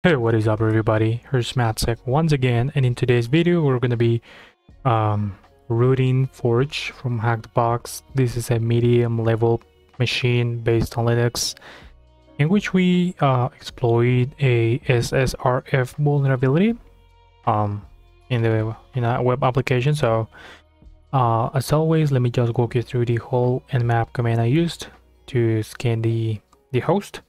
Hey, what is up everybody? Here's Matsek once again, and in today's video we're going to be rooting Forge from Hackbox. This is a medium level machine based on Linux in which we exploit a SSRF vulnerability in a web application. So as always, let me just walk you through the whole nmap command I used to scan the host.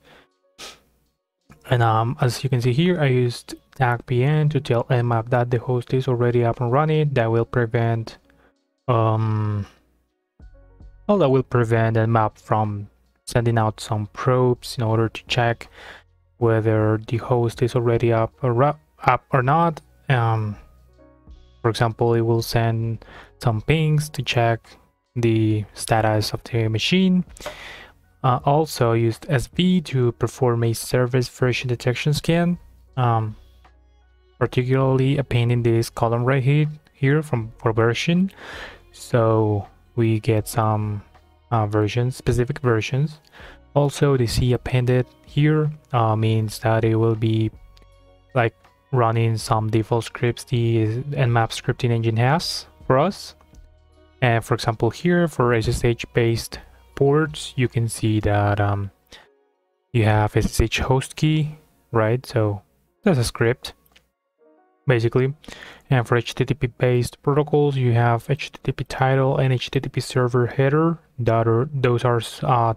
And as you can see here, I used tag pn to tell nmap that the host is already up and running. That will prevent nmap from sending out some probes in order to check whether the host is already up or not. For example, it will send some pings to check the status of the machine. Also used SV to perform a service version detection scan, particularly appending this column right here for version, so we get some specific versions. Also, the C appended here means that it will be like running some default scripts the nmap scripting engine has for us. And for example, here for SSH based ports, you can see that you have SSH host key, right? So that's a script basically. And for HTTP based protocols, you have HTTP title and HTTP server header. Those are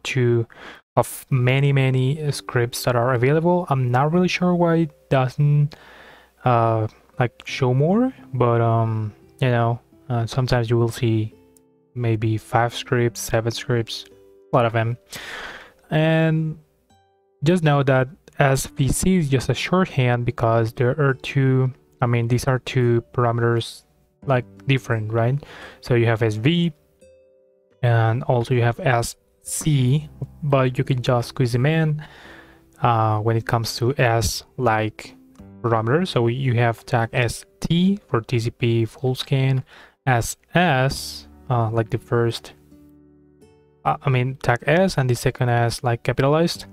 two of many scripts that are available. I'm not really sure why it doesn't like show more, but you know, sometimes you will see maybe 5 scripts, 7 scripts, a lot of them. And just know that SVC is just a shorthand because there are these are two parameters like different, right? So you have SV and also you have SC, but you can just squeeze them in when it comes to S like parameters. So you have tag ST for TCP full scan, SS like the first tag S, and the second S like capitalized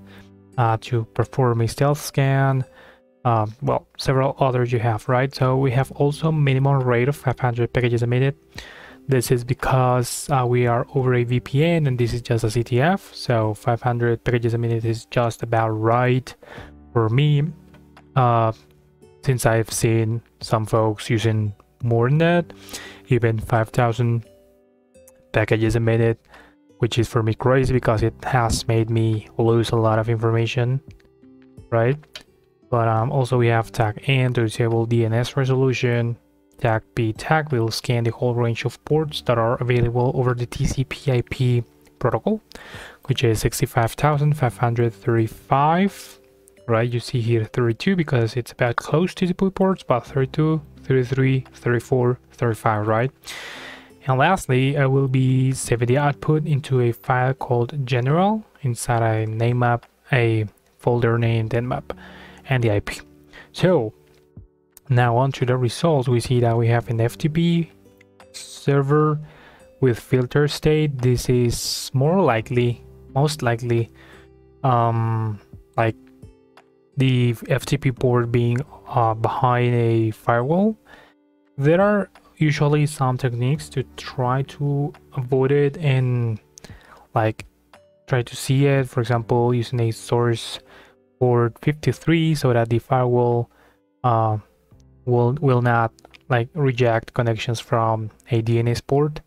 to perform a stealth scan. Well, several others you have, right? So we have also minimum rate of 500 packages a minute. This is because we are over a VPN and this is just a CTF, so 500 packages a minute is just about right for me, since I've seen some folks using more than that, even 5,000 packages a minute, which is for me crazy because it has made me lose a lot of information, right? But also we have tag N to disable DNS resolution. Tag P tag will scan the whole range of ports that are available over the TCP/IP protocol, which is 65,535, right? You see here 32 because it's about close to the ports, but 32, 33, 34, 35, right? And lastly, I will be saving the output into a file called general inside a name map, a folder named nmap, and the IP. So now on to the results. We see that we have an FTP server with filter state. This is most likely like the FTP port being behind a firewall. There are usually some techniques to try to avoid it and like try to see it, for example using a source port 53 so that the firewall will not like reject connections from a DNS port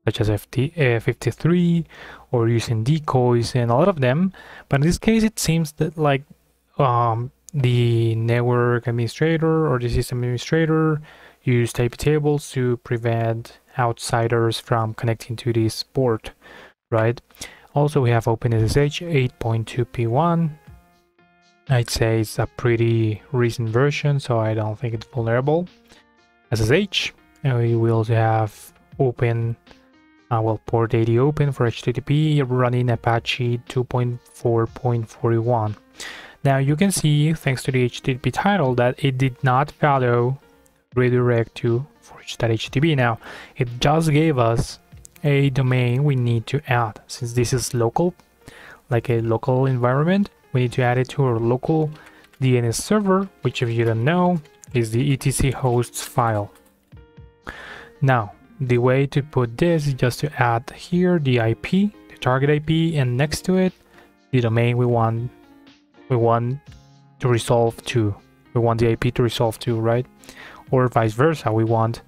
such as 53, or using decoys and a lot of them. But in this case it seems that like the network administrator or the system administrator use IP tables to prevent outsiders from connecting to this port, right? Also we have OpenSSH 8.2p1. I'd say it's a pretty recent version, so I don't think it's vulnerable. SSH, and we will also have open port 80 open for HTTP running Apache 2.4.41. Now you can see, thanks to the HTTP title, that it did not follow redirect to forge.htb. Now it just gave us a domain we need to add. Since this is local, like a local environment, we need to add it to our local DNS server, which if you don't know is the etc hosts file. Now the way to put this is just to add here the IP, the target IP, and next to it the domain we want to resolve to. We want the IP to resolve to, right? Or vice versa, we want,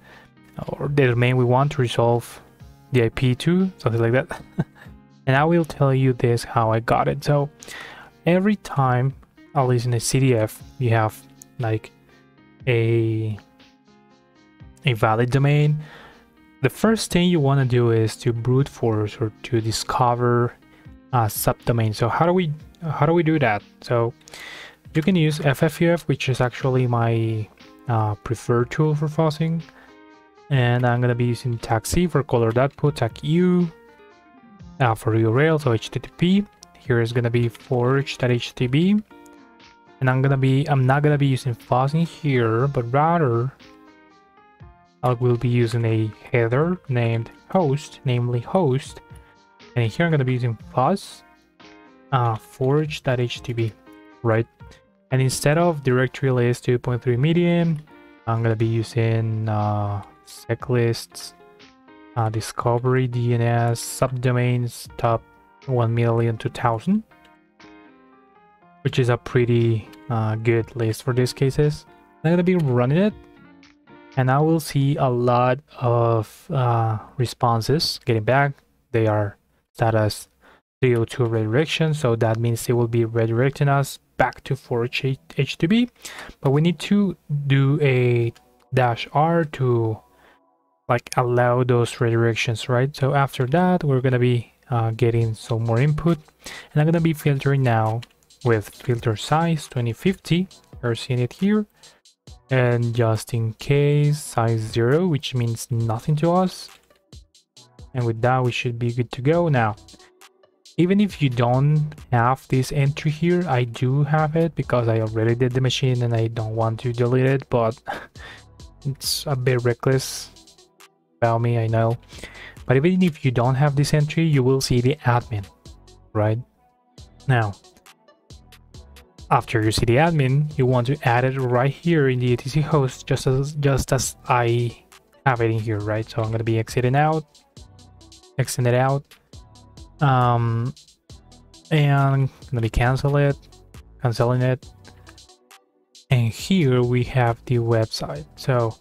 or the domain we want to resolve the IP to, something like that. And I will tell you this how I got it. So every time, at least in a CDF, you have like a valid domain. The first thing you want to do is to brute force or to discover a subdomain. So how do we do that? So you can use FFUF, which is actually my preferred tool for fuzzing, and I'm gonna be using tag C for color.put, tag U for URL, so HTTP. Here is gonna be forge.htb, and I'm not gonna be using fuzzing here, but rather I will be using a header named host, namely host, and here I'm gonna be using fuzz forge.htb, right? And instead of directory list 2.3 medium, I'm gonna be using seglists, discovery DNS subdomains top 1,000,000, which is a pretty good list for these cases. I'm gonna be running it, and I will see a lot of responses getting back. They are status 302 redirection, so that means they will be redirecting us back to Forge HTB, but we need to do a -R to like allow those redirections, right? So after that, we're gonna be getting some more input, and I'm gonna be filtering now with filter size 2050. You're seeing it here, and just in case size 0, which means nothing to us, and with that we should be good to go. Now even if you don't have this entry here, I do have it because I already did the machine and I don't want to delete it, but it's a bit reckless about me, I know. But even if you don't have this entry, you will see the admin, right? Now after you see the admin, you want to add it right here in the etc host, just as I have it in here, right? So I'm gonna be exiting it out, and I'm gonna be canceling it, and here we have the website. So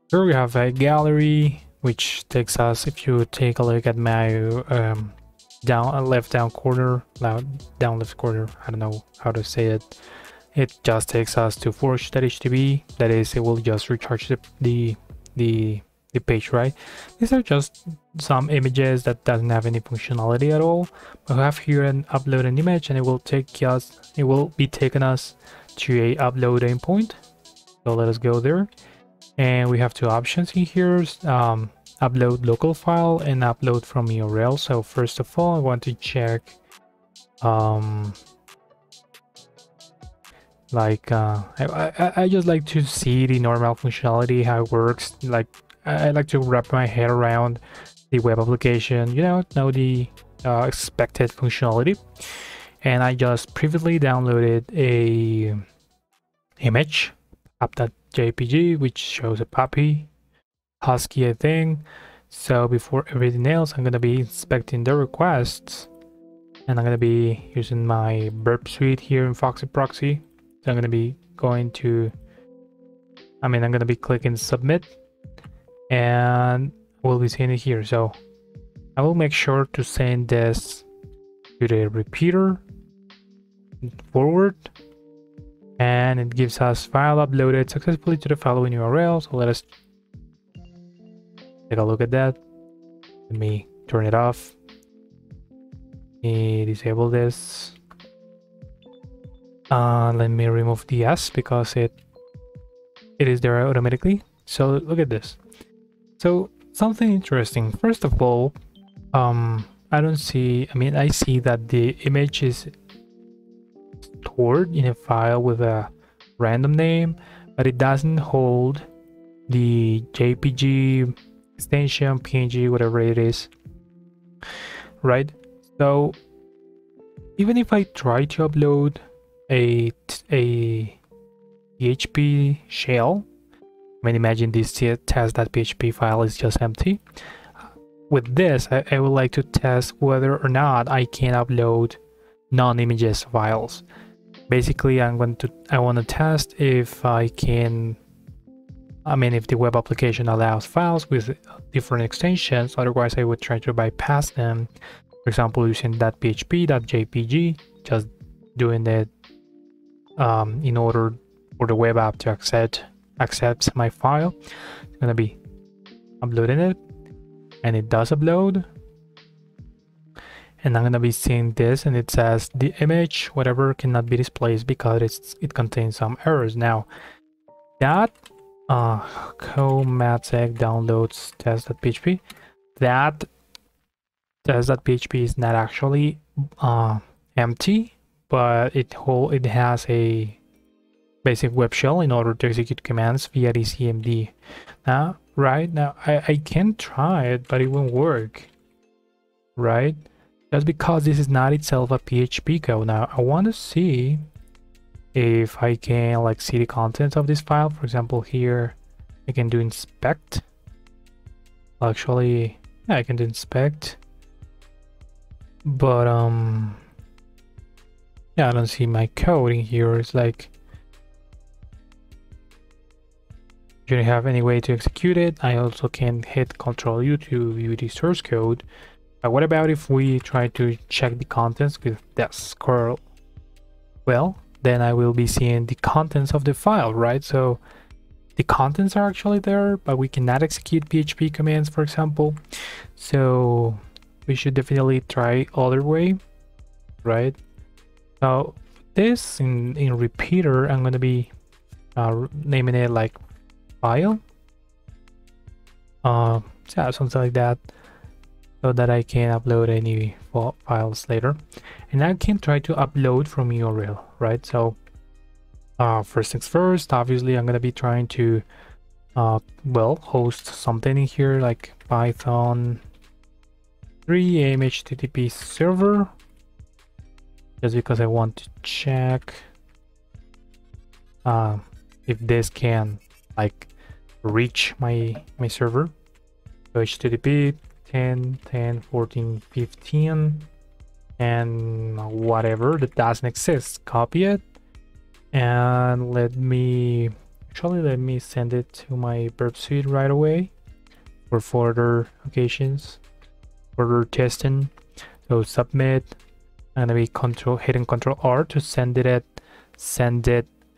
here we have a gallery, which takes us, if you take a look at my down left corner, I don't know how to say it, it just takes us to forge.htb. that is, it will just recharge the page, right? These are just some images that doesn't have any functionality at all. We'll have here an upload an image, and it will be taking us to a upload endpoint. So let us go there, and we have two options in here, upload local file and upload from URL. So first of all, I want to check I just like to see the normal functionality, how it works. Like I like to wrap my head around the web application, know the expected functionality. And I just previously downloaded a image, app.jpg, which shows a puppy, husky, I think. So before everything else, I'm gonna be inspecting the requests, and I'm gonna be using my burp suite here in Foxy Proxy. So I'm gonna be clicking submit, and we'll be seeing it here. So I will make sure to send this to the repeater forward, and it gives us file uploaded successfully to the following URL. So let us take a look at that. Let me turn it off. Let me disable this. Let me remove the S because it is there automatically. So look at this. So something interesting. First of all, I see that the image is stored in a file with a random name, but it doesn't hold the JPG extension, PNG, whatever it is, right? So even if I try to upload a PHP shell. I mean, imagine this test.php file is just empty. With this, I would like to test whether or not I can upload non-images files. Basically, I want to test if I can, if the web application allows files with different extensions. Otherwise, I would try to bypass them. For example, using .php, .jpg, just doing it in order for the web app to accept my file. It's gonna be uploading it, and it does upload. And I'm gonna be seeing this, and it says the image, whatever, cannot be displayed because it contains some errors. Now, that comatic downloads test.php, that test.php is not actually empty, but it has a basic web shell in order to execute commands via the CMD. Now, I can try it, but it won't work, right? That's because this is not itself a PHP code. Now, I want to see if I can like see the contents of this file. For example, here I can do inspect. Actually, yeah, I can do inspect, but yeah, I don't see my code in here. It's like you don't have any way to execute it. I also can hit Ctrl U to view the source code. But what about if we try to check the contents with this curl? Well, then I will be seeing the contents of the file, right? So the contents are actually there, but we cannot execute PHP commands, for example. So we should definitely try other way, right? Now this in repeater, I'm going to be naming it like file, yeah, something like that, so that I can upload any files later. And I can try to upload from URL, right? So first things first, obviously I'm going to be trying to host something in here like Python 3 HTTP server, just because I want to check if this can like reach my server. So HTTP 10, 10, 14, 15, and whatever that doesn't exist, copy it, and let me send it to my Burp Suite right away for further occasions, further testing. So submit. I'm gonna be hitting Control R to send it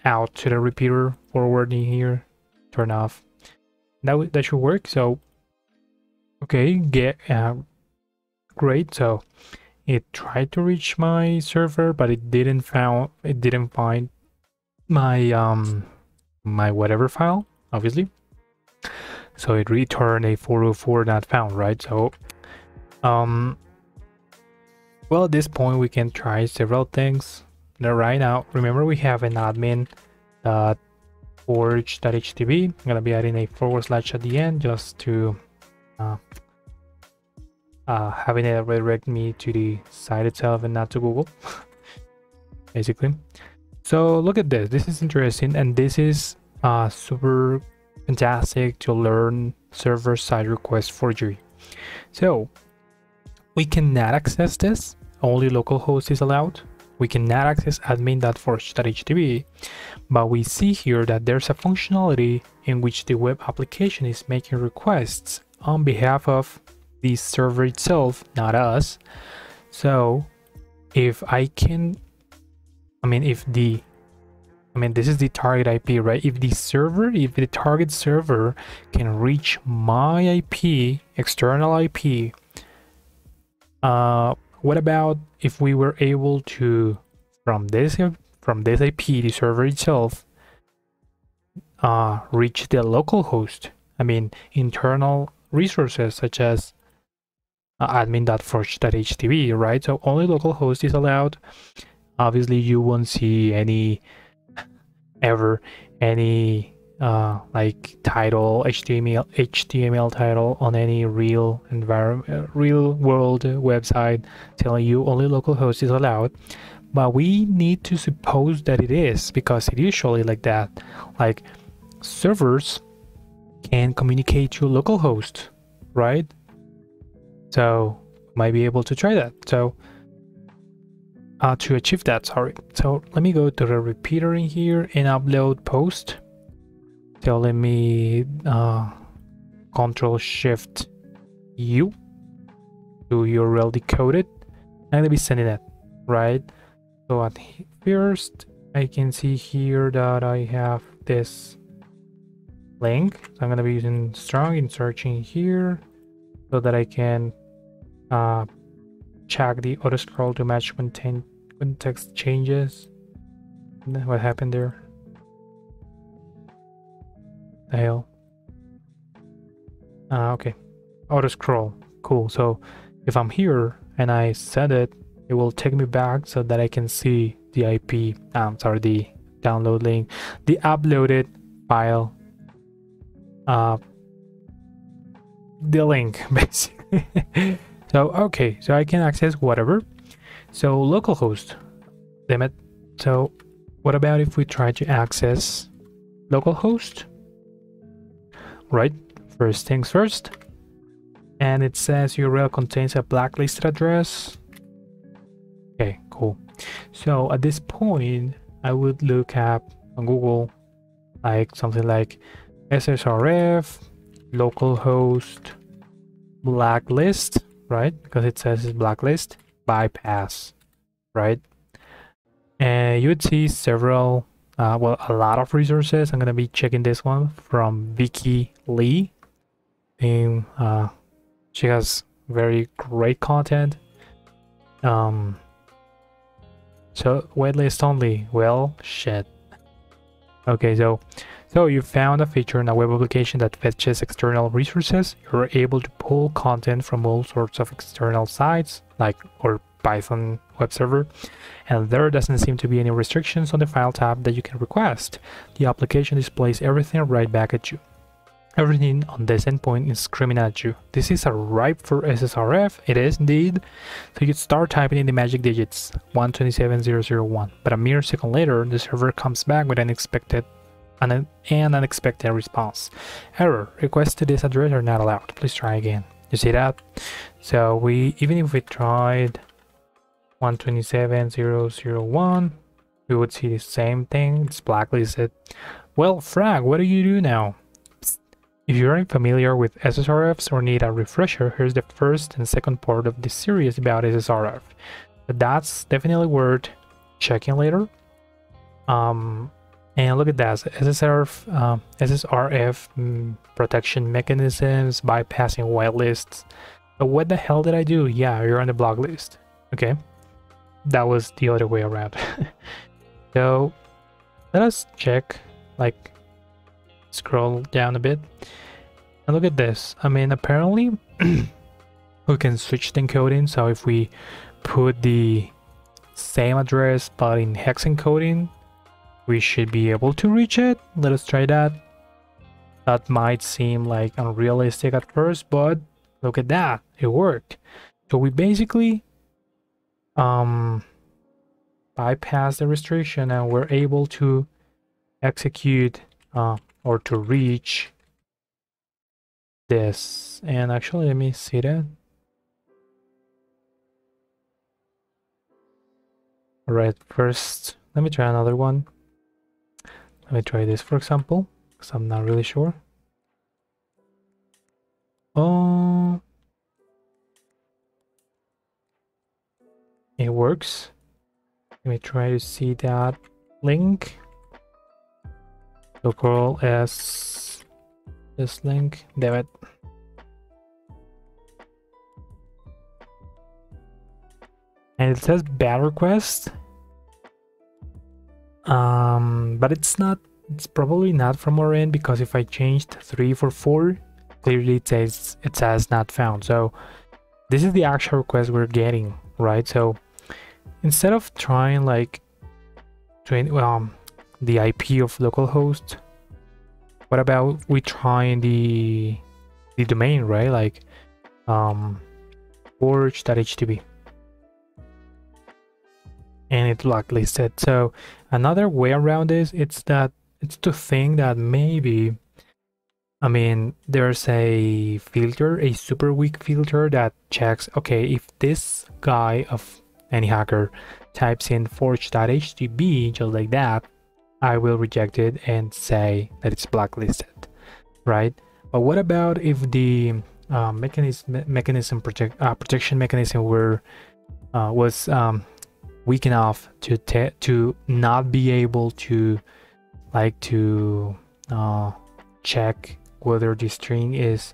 out to the repeater, forwarding here, turn off. That should work. So okay, great. So it tried to reach my server, but it didn't find my my whatever file, obviously. So it returned a 404 not found, right? So well, at this point we can try several things. Now, right now, remember we have an admin forge.htb. I'm gonna be adding a / at the end just to having it redirect me to the site itself and not to Google, basically. So look at this. This is interesting, and this is super fantastic to learn server-side request forgery. So we cannot access this. Only localhost is allowed. We cannot access admin.forge.htb, but we see here that there's a functionality in which the web application is making requests on behalf of the server itself, not us. So if I can, this is the target IP, right? If the target server can reach my IP, external IP, what about if we were able to, from this IP, the server itself, reach the local host? Internal resources such as admin.forge.htb, right? So only local host is allowed. Obviously, you won't see any like title, HTML title on any real world website telling you only local host is allowed. but we need to suppose that it is, because it usually like that. Like servers can communicate to localhost, right? So might be able to try that. So to achieve that, sorry. So let me go to the repeater in here and upload post. So let me Control Shift U to URL decoded. I'm gonna be sending it, right? So at first I can see here that I have this link. So I'm gonna be using strong and searching here so that I can check the auto scroll to match when text changes. What happened there? The hell? Okay, auto scroll, cool. So if I'm here and I set it, it will take me back so that I can see the IP, sorry, the download link, the uploaded file, the link basically. So okay, so I can access whatever. So localhost, damn it. So what about if we try to access localhost? Right, first things first. And it says URL contains a blacklisted address. Okay, cool. So at this point, I would look up on Google like something like SSRF localhost blacklist, right? Because it says it's blacklist bypass, right? And you would see several, well, a lot of resources. I'm gonna be checking this one from Vicky Lee, and she has very great content. So waitlist only. Well, shit. Okay, so you found a feature in a web application that fetches external resources. You're able to pull content from all sorts of external sites, like or Python web server, and there doesn't seem to be any restrictions on the file tab that you can request. The application displays everything right back at you. Everything on this endpoint is screaming at you. This is a ripe for SSRF. It is indeed. So you start typing in the magic digits 127001, but a mere second later, the server comes back with an unexpected response. Error. Requests to this address are not allowed. Please try again. You see that? So even if we tried 127001, we would see the same thing. It's blacklisted. Well, Frag, what do you do now? If you aren't familiar with SSRFs or need a refresher, here's the first and second part of this series about SSRF. But that's definitely worth checking later. And look at that, SSRF protection mechanisms, bypassing whitelists. But what the hell did I do? Yeah, you're on the blog list. Okay, that was the other way around. So let us check, like, scroll down a bit and look at this. I mean, apparently we can switch the encoding. So if we put the same address but in hex encoding, we should be able to reach it. Let us try that. That might seem like unrealistic at first, but look at that, it worked. So we basically bypass the restriction and we're able to execute or to reach this. And actually, let me see that. All right, first let me try another one. Let me try this, for example, because I'm not really sure. Oh, it works. Let me try to see that link. Local as this link, damn it. And it says bad request. But it's probably not from our end, because if I changed 3 for 4, clearly it says not found. So this is the actual request we're getting, right? So instead of trying like the IP of localhost, what about we trying the domain, right? Like forge.htb. and it's blacklisted. So another way around this, it's to think that maybe, I mean, there's a filter, a super weak filter that checks, okay, if this guy of any hacker types in forge.htb just like that, I will reject it and say that it's blacklisted, right? But what about if the protection mechanism was weak enough to not be able to check whether the string is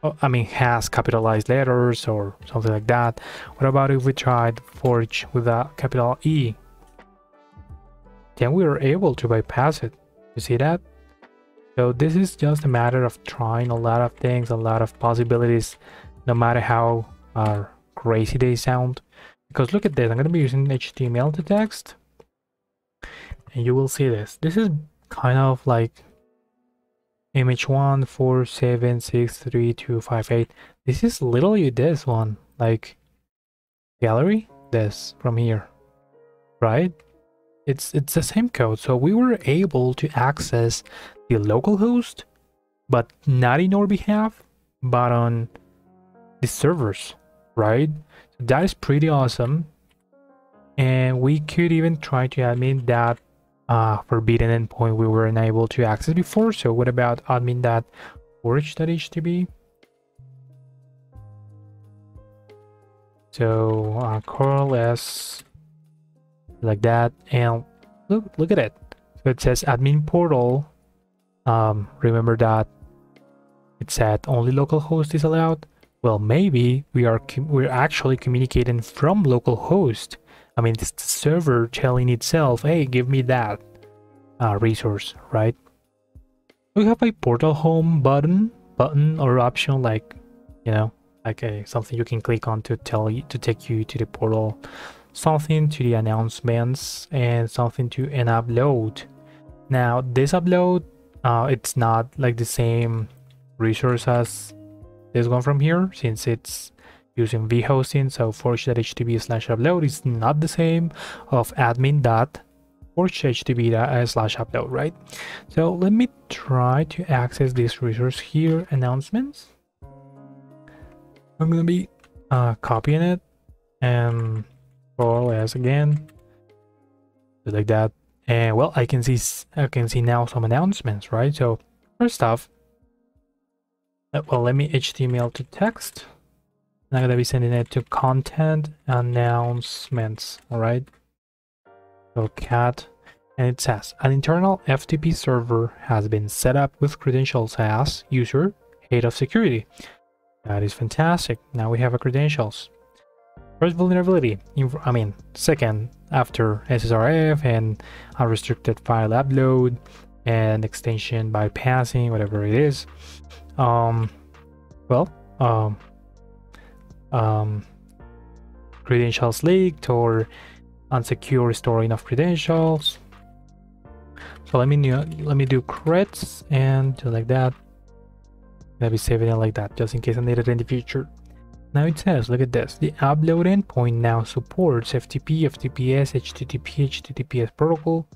has capitalized letters or something like that? What about if we tried forge with a capital E? Then we were able to bypass it. You see that? So this is just a matter of trying a lot of things, a lot of possibilities, no matter how crazy they sound. Because look at this, I'm going to be using HTML to text, and you will see this. This is kind of like image 1476328. This is literally this one, like gallery, this from here, right? It's the same code. So we were able to access the local host, but not in our behalf, but on the servers, right? So that is pretty awesome. And we could even try to admin that forbidden endpoint we were unable to access before. So what about admin.forge.htb? So curl s like that, and look at it. So it says admin portal. Remember that it said only localhost is allowed. Well, maybe we're actually communicating from localhost. I mean, it's the server telling itself, hey, give me that resource, right? We have a portal home button or option, like, you know, like something you can click on to take you to the portal, something to the announcements, and something to an upload. Now this upload, it's not like the same resource as this one from here, since it's using vhosting. So forge.htb/upload is not the same of admin.forge.htb/upload, right? So let me try to access this resource here, announcements. I'm gonna be copying it and Control S again, just like that. And well, I can see now some announcements, right? So first off, well, let me HTML to text. I'm gonna be sending it to content announcements. All right. So cat, and it says an internal FTP server has been set up with credentials as user head of security. That is fantastic. Now we have a credentials. First vulnerability, second after SSRF and unrestricted file upload and extension bypassing, whatever it is. Credentials leaked or unsecure storing of credentials. So let me do creds and just like that. I'll be saving it like that just in case I need it in the future. Now it says, look at this, the upload endpoint now supports FTP, FTPS, HTTP, HTTPS protocol.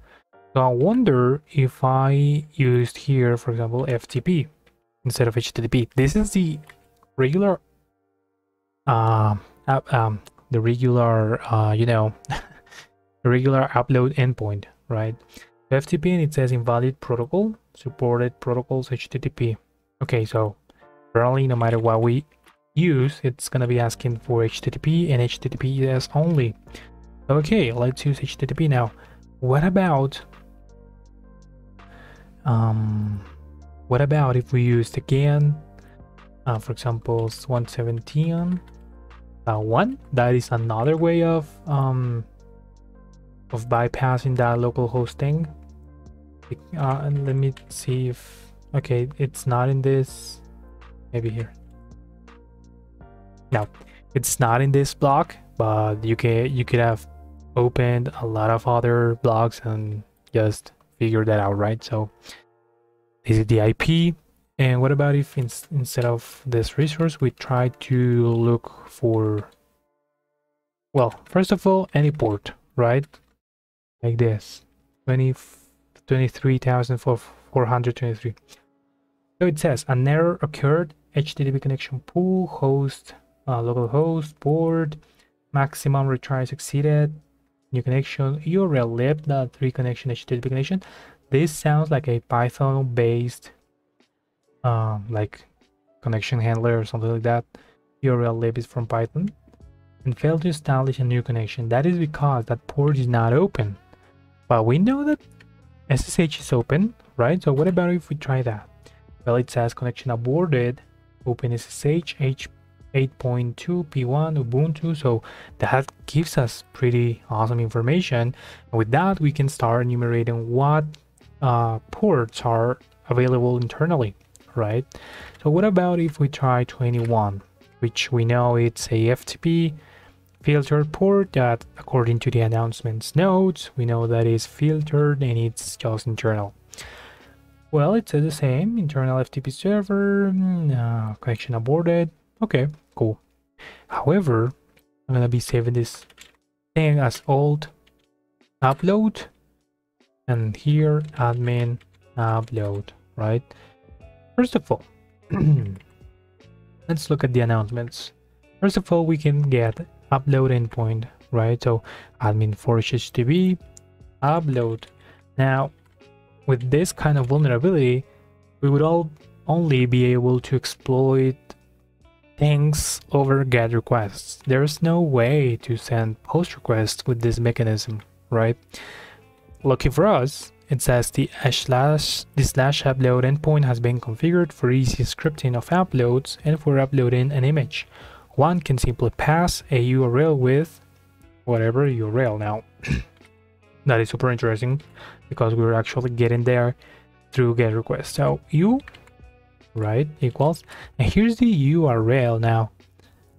So I wonder if I used here, for example, FTP instead of HTTP. This is the regular, the regular upload endpoint, right? FTP, and it says invalid protocol, supported protocols HTTP. Okay, so apparently no matter what we use, it's gonna be asking for HTTP and HTTPS only. Okay, let's use HTTP now. What about if we used again, for example, 117.1? That is another way of bypassing that local hosting. And let me see if, okay, it's not in this, maybe here. No, it's not in this block, but you could have opened a lot of other blocks and just figure that out, right? So this is the IP. And what about if instead of this resource we try to look for Well, first of all, any port, right? Like this, 23,423. So it says an error occurred. HTTP connection pool, host, localhost, port, maximum retries exceeded, new connection, URL lib, that reconnection HTTP connection. This sounds like a Python based like connection handler or something like that. URL lib is from Python. And failed to establish a new connection. That is because that port is not open. But we know that SSH is open, right? So what about if we try that? Well, it says connection aborted, open SSH, H8.2 P1 Ubuntu. So that gives us pretty awesome information. And with that, we can start enumerating what ports are available internally, right? So what about if we try 21, which we know it's a FTP filtered port that, according to the announcements notes, we know that is filtered and it's just internal. Well, it says the same, internal FTP server, connection aborted. Okay, cool. However, I'm gonna be saving this thing as old upload, and here admin upload, right? First of all, let's look at the announcements. First of all, we can get upload endpoint, right? So admin forge HTB upload. Now, with this kind of vulnerability, we would only be able to exploit things over GET requests. There's no way to send POST requests with this mechanism, right? Lucky for us, it says the slash upload endpoint has been configured for easy scripting of uploads and for uploading an image. One can simply pass a URL with whatever URL. Now, that is super interesting because we're actually getting there through GET request. So u, right, equals, and here's the URL. Now,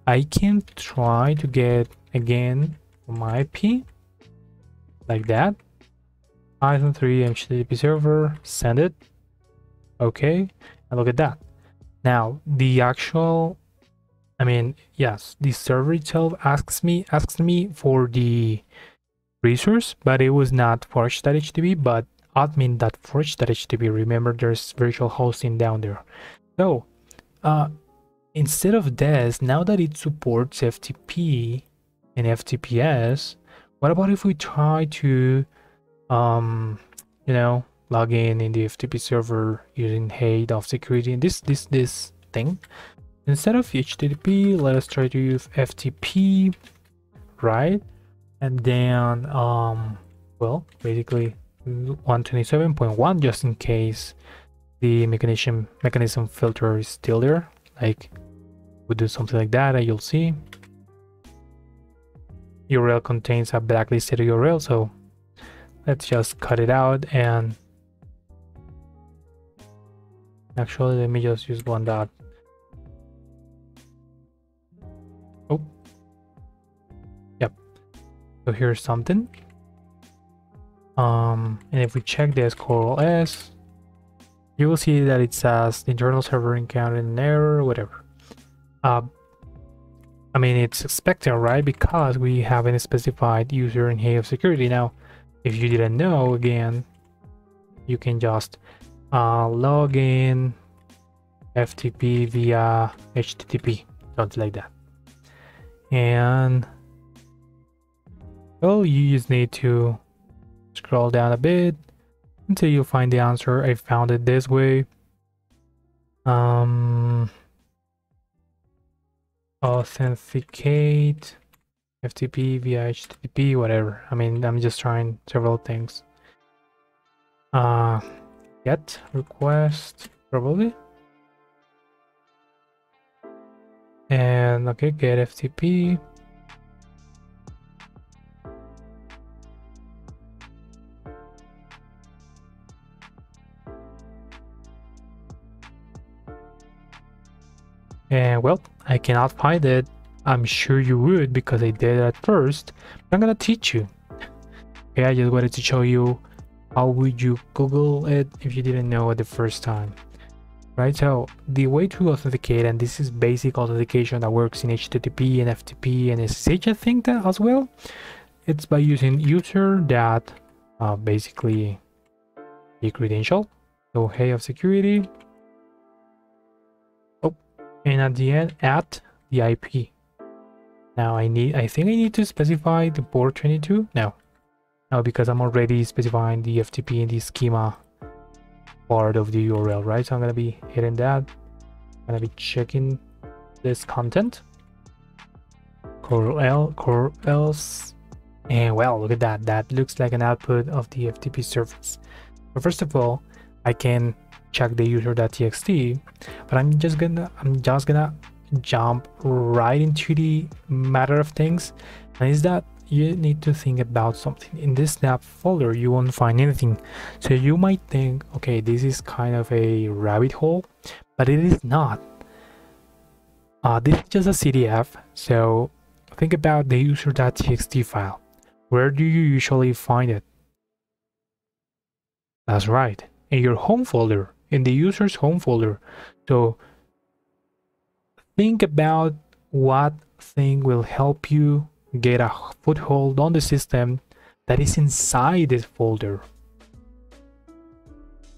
I can try to get again my IP like that. Python 3 HTTP server, send it. Okay, and look at that. Now, the actual, yes, the server itself asks me for the resource, but it was not forge.htb, but admin.forge.htb. Remember, there's virtual hosting down there. So, instead of this, now that it supports FTP and FTPS, what about if we try to, log in the FTP server using head of security and this thing? Instead of HTTP, let us try to use FTP, right? And then, well, basically 127.1, just in case the mechanism filter is still there. Like, we do something like that, and you'll see URL contains a blacklisted URL. So let's just cut it out, and actually, let me just use one dot. Oh, yep. So here's something. And if we check this CoralS, you will see that it says the internal server encountered an error, whatever. It's expected, right? Because we haven't specified user and head of security. Now, if you didn't know, again, you can just log in FTP via HTTP, something like that. And well, you just need to scroll down a bit until you find the answer. I found it this way. Authenticate FTP via HTTP, whatever. I'm just trying several things. Get request, probably. And okay, get FTP. And well, I cannot find it. I'm sure you would, because I did it at first. But I'm gonna teach you. Okay, I just wanted to show you how would you Google it if you didn't know it the first time. right? So the way to authenticate, and this is basic authentication that works in HTTP and FTP and SSH, I think that as well, it's by using user that basically the credential. So hey of security. Oh, and at the end at the IP. Now I think I need to specify the port 22. No, because I'm already specifying the FTP in the schema part of the URL, right? So I'm gonna be hitting that. I'm gonna be checking this content. Curl else, and well, look at that. That looks like an output of the FTP service. But first of all, I can check the user.txt, but I'm just gonna jump right into the matter of things, and is that you need to think about something. In this snap folder you won't find anything, so you might think, okay, this is kind of a rabbit hole, but it is not. This is just a CDF, so think about the user.txt file. Where do you usually find it? That's right, in your home folder, in the user's home folder. So think about what thing will help you get a foothold on the system that is inside this folder.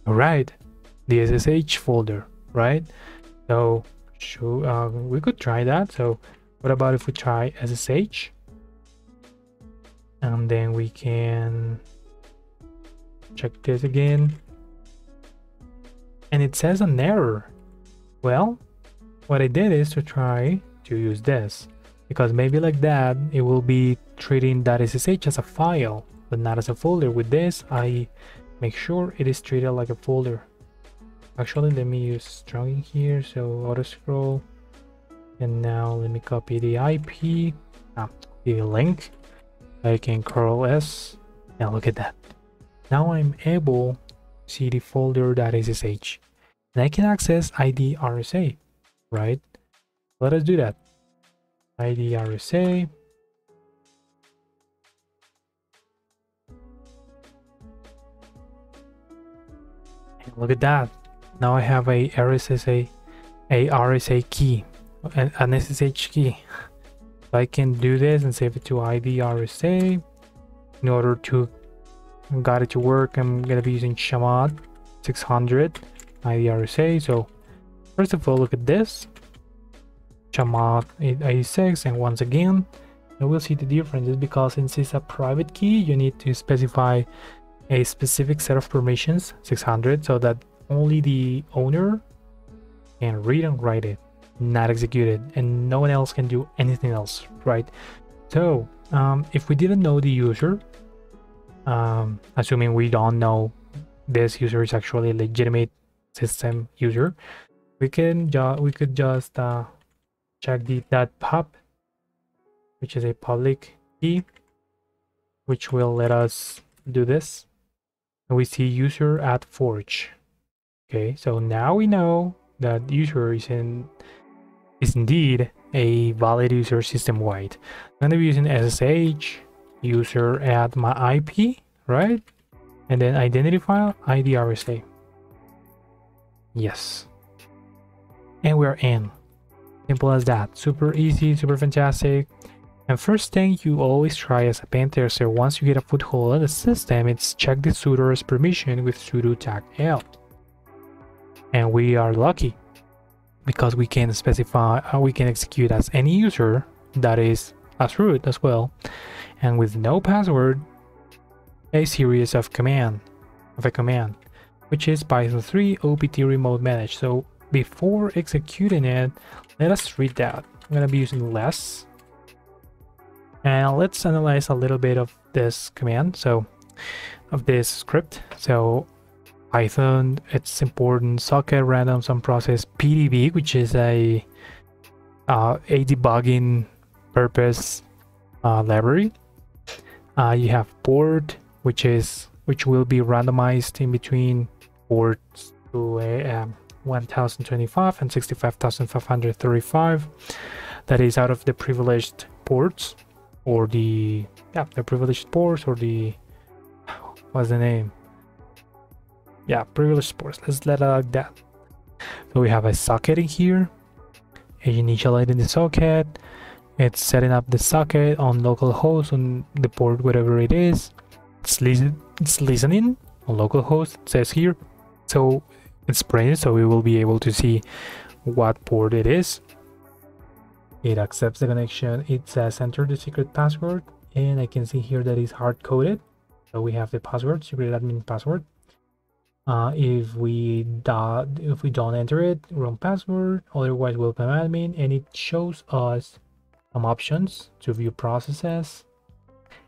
All right, the SSH folder, right? So we could try that. So what about if we try SSH, and then we can check this again, and it says an error. Well, what I did is to try to use this, because maybe like that it will be treating that SSH as a file but not as a folder. With this I make sure it is treated like a folder. Actually, let me use strong here, so auto scroll, and now let me copy the IP, the link. I can curl S, and look at that. Now I'm able to see the folder .ssh, and I can access ID RSA, right? Let us do that. ID RSA. And look at that. Now I have a RSA key, an SSH key. So I can do this and save it to ID RSA. In order to get it to work, I'm gonna be using Shamat 600 ID RSA. So first of all, look at this. Shamat 886, and once again you will see the difference is because since it's a private key, you need to specify a specific set of permissions, 600, so that only the owner can read and write it, not execute it, and no one else can do anything else, right? So if we didn't know the user, assuming we don't know this user is actually a legitimate system user, we could just check the .pub, which is a public key, which will let us do this, and we see user at Forge. Okay, so now we know that user is indeed a valid user system-wide. I'm gonna be using SSH user at my IP, right? And then identity file ID RSA. Yes, and we're in. Simple as that. Super easy, super fantastic. And first thing you always try as a pen tester once you get a foothold on the system, it's check the sudoers permission with sudo tag L. And we are lucky because we can specify we can execute as any user that is as root as well, and with no password, a series of a command, which is Python 3 opt remote manage. So before executing it, let us read that. I'm gonna be using less, and let's analyze a little bit of this command, so of this script. So Python, it's important socket random sum process PDB, which is a debugging purpose library. You have port, which will be randomized in between ports to 1025 and 65,535. That is out of the privileged ports, or the privileged ports, or the what's the name? Yeah, privileged ports. Let's let it like that. So we have a socket in here, initializing the socket. It's setting up the socket on localhost on the port, whatever it is. It's listening on localhost, it says here. So it's printed, so we will be able to see what port it is. It accepts the connection. It says enter the secret password, and I can see here that it's hard coded. So we have the password, secret admin password. If we don't enter it, wrong password, otherwise welcome admin, and it shows us some options to view processes.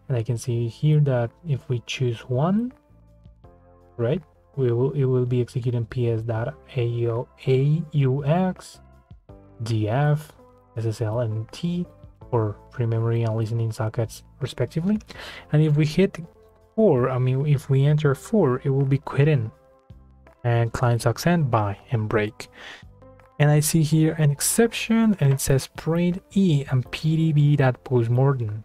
And I can see here that if we choose one, right, it will be executing ps.aux, df, ssl, and t for pre-memory and listening sockets respectively. And if we hit 4, I mean if we enter 4, it will be quitting and client success by and break. And I see here an exception, and it says print e and pdb.postmortem.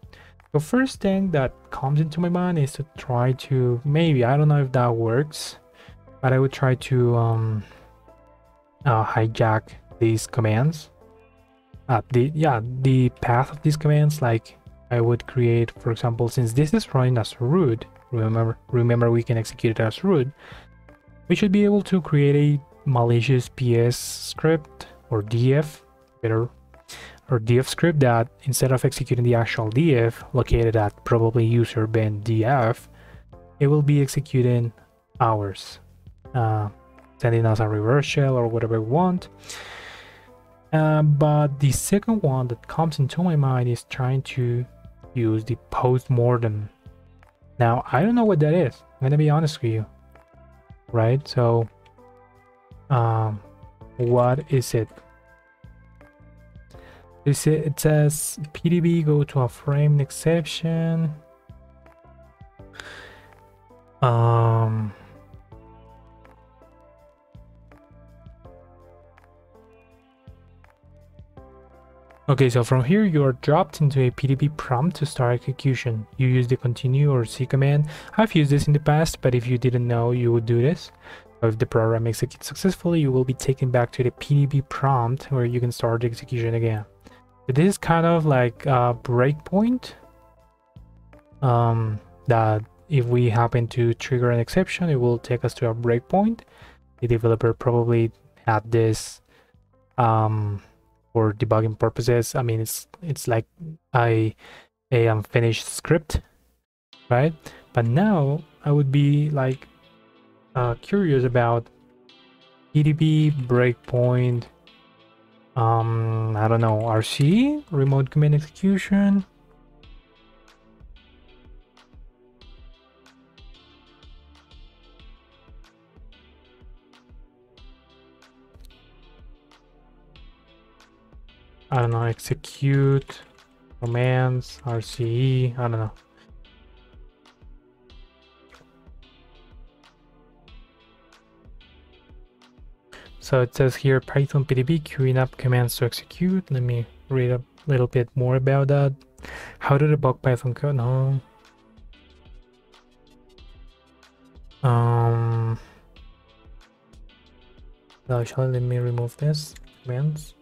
The first thing that comes into my mind is to try to, maybe, I don't know if that works, but I would try to hijack these commands. The path of these commands, like I would create, for example, since this is running as root, remember we can execute it as root, we should be able to create a malicious PS script or DF, or DF script that instead of executing the actual DF located at probably user bin DF, it will be executing ours, sending us a reverse shell or whatever we want. But the second one that comes into my mind is trying to use the postmortem. Now, I don't know what that is. I'm gonna be honest with you, right? So, what is it? It says PDB go to a framed exception. Okay, so from here you are dropped into a PDB prompt to start execution. You use the continue or C command. I've used this in the past, but if you didn't know, you would do this. So if the program executes successfully, you will be taken back to the PDB prompt where you can start the execution again. But this is kind of like a breakpoint that if we happen to trigger an exception, it will take us to a breakpoint. The developer probably had this for debugging purposes. I mean, it's like a unfinished script, right? But now I would be like curious about PDB breakpoint. I don't know, RC, remote command execution. I don't know, execute commands, RCE, I don't know. So it says here Python PDB queuing up commands to execute. Let me read a little bit more about that. How to debug Python code? No. Actually, let me remove this commands.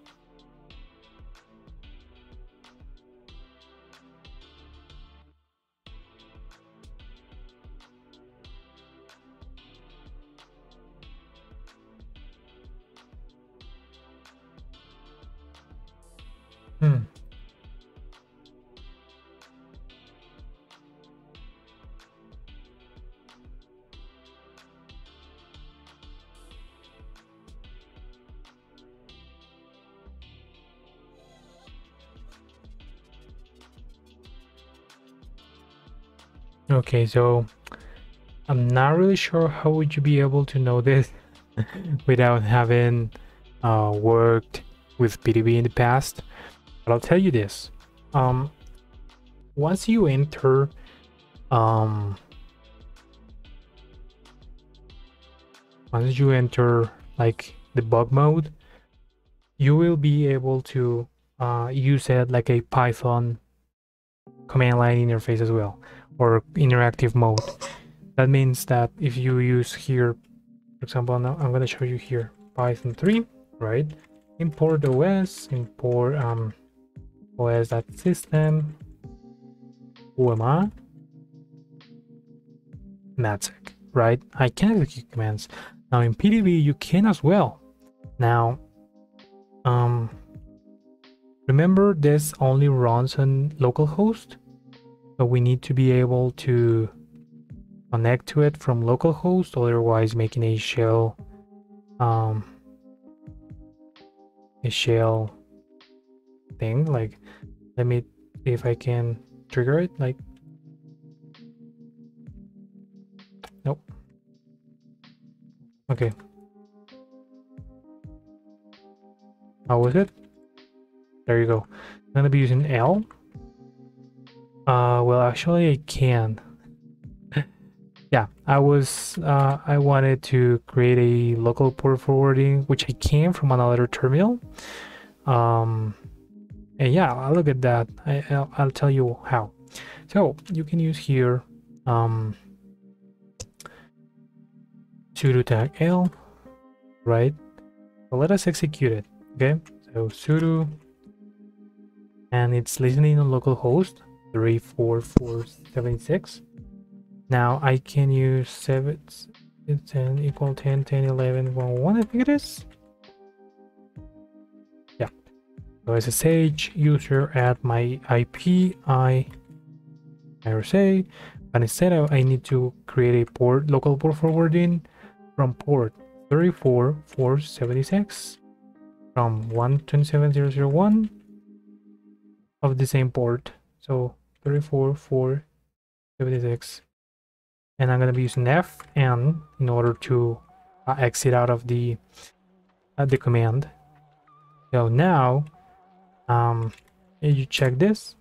Okay, so I'm not really sure how would you be able to know this without having worked with PDB in the past. But I'll tell you this. Once you enter like debug mode, you will be able to use it like a Python command line interface as well, or interactive mode. That means that if you use here, for example, now I'm going to show you here Python 3. right? Import OS, import os.system, UMA, Matic, right? I can execute commands. Now in PDB you can as well. Now, remember this only runs on localhost, so we need to be able to connect to it from localhost, otherwise making a shell thing. Like, let me see if I can trigger it. Like, nope. Okay. How was it? There you go. I'm gonna be using L. Well, actually I can. Yeah, I wanted to create a local port forwarding, which I can from another terminal. And yeah, I'll look at that. I'll tell you how. So you can use here sudo tag L, right? So let us execute it. Okay, so sudo, and it's listening on localhost 34476. Now I can use 7, 10 equal 10, 10, 11, 1, 1, I think it is. Yeah. So SSH user at my IP, IRSA, but instead I need to create a port, local port forwarding from port 34476 from 127.0.0.1 of the same port. So 34476. And I'm going to be using Fn in order to exit out of the command. So now, if you check this,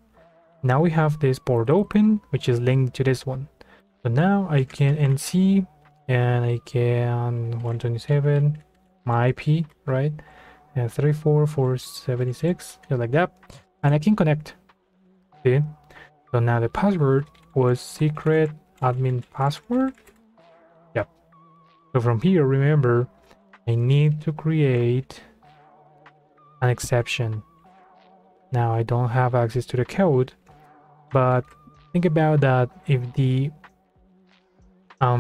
now we have this port open, which is linked to this one. So now I can NC, and I can 127, my IP, right? And 34476, just like that, and I can connect. See? So now the password was secret admin password. Yep. So from here, remember, I need to create an exception. Now I don't have access to the code, but think about that. If the I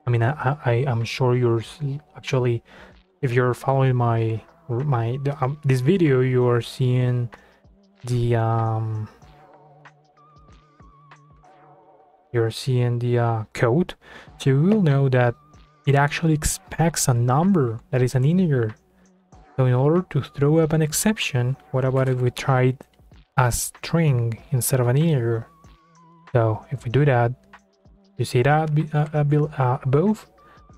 mean, I'm sure you're actually, if you're following this video, you are seeing the code, so you will know that it actually expects a number that is an integer. So in order to throw up an exception, what about if we tried a string instead of an integer? So if we do that, you see that above,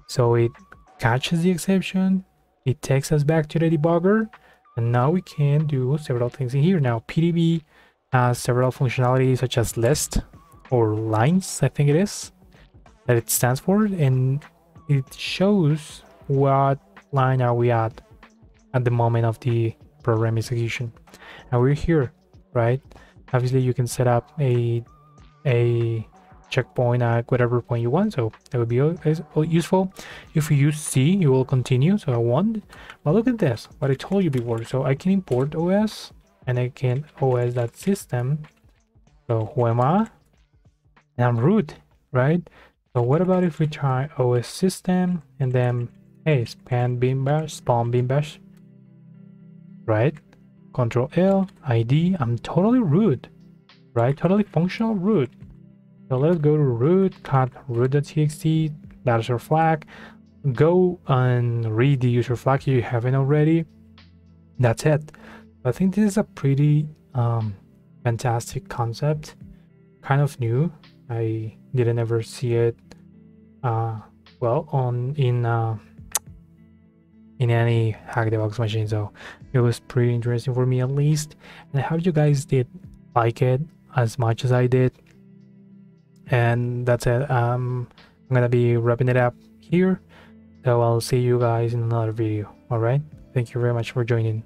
so it catches the exception, it takes us back to the debugger, and now we can do several things in here. Now PDB has several functionalities such as list, or lines, I think it is, that it stands for, and it shows what line are we at the moment of the program execution, and we're here, right? Obviously you can set up a checkpoint at whatever point you want, so that would be useful. If you use C, you will continue, so I want. But look at this, what I told you before. So I can import OS, and I can os.system, so UMA, and I'm root, right? So what about if we try OS system and then spawn bin bash, right? Control L, ID, I'm totally root, right? Totally functional root. So let's go to root, cut root.txt, that's our flag. Go and read the user flag if you haven't already. That's it. I think this is a pretty fantastic concept, kind of new. I didn't ever see it well in any Hack the Box machine, so it was pretty interesting for me at least, and I hope you guys did like it as much as I did. And that's it. I'm gonna be wrapping it up here, so I'll see you guys in another video. All right, thank you very much for joining.